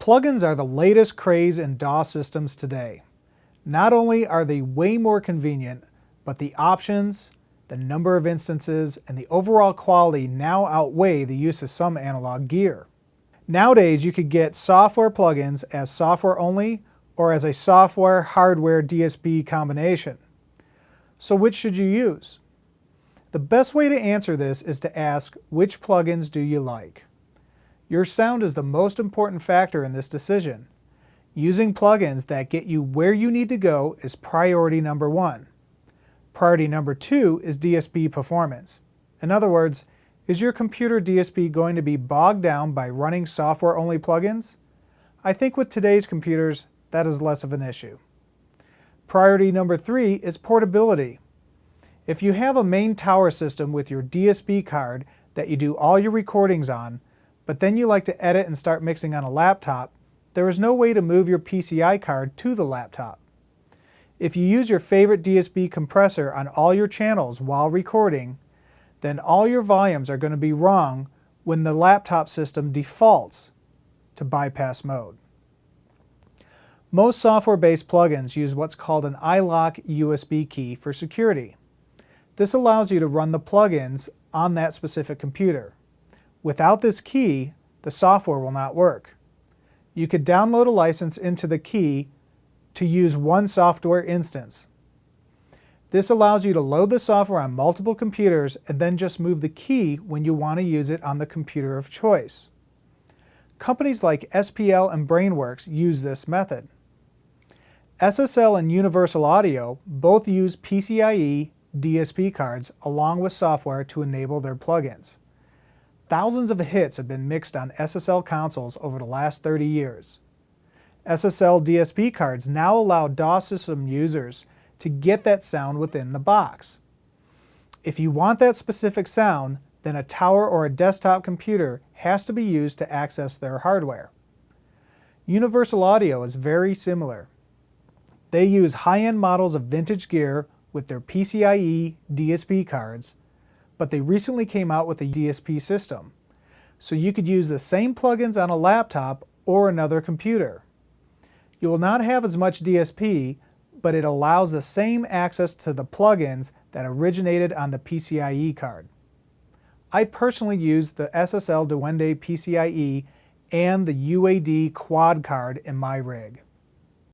Plugins are the latest craze in DAW systems today. Not only are they way more convenient, but the options, the number of instances, and the overall quality now outweigh the use of some analog gear. Nowadays, you could get software plugins as software only or as a software-hardware DSP combination. So which should you use? The best way to answer this is to ask, which plugins do you like? Your sound is the most important factor in this decision. Using plugins that get you where you need to go is priority number one. Priority number two is DSP performance. In other words, is your computer DSP going to be bogged down by running software-only plugins? I think with today's computers, that is less of an issue. Priority number three is portability. If you have a main tower system with your DSP card that you do all your recordings on, but then you like to edit and start mixing on a laptop, there is no way to move your PCI card to the laptop. If you use your favorite DSP compressor on all your channels while recording, then all your volumes are going to be wrong when the laptop system defaults to bypass mode. Most software-based plugins use what's called an iLock USB key for security. This allows you to run the plugins on that specific computer. Without this key, the software will not work. You could download a license into the key to use one software instance. This allows you to load the software on multiple computers and then just move the key when you want to use it on the computer of choice. Companies like SPL and Brainworks use this method. SSL and Universal Audio both use PCIe DSP cards along with software to enable their plugins. Thousands of hits have been mixed on SSL consoles over the last 30 years. SSL DSP cards now allow DAW system users to get that sound within the box. If you want that specific sound, then a tower or a desktop computer has to be used to access their hardware. Universal Audio is very similar. They use high-end models of vintage gear with their PCIe DSP cards, but they recently came out with a DSP system, so you could use the same plugins on a laptop or another computer. You will not have as much DSP, but it allows the same access to the plugins that originated on the PCIe card. I personally use the SSL Duende PCIe and the UAD quad card in my rig.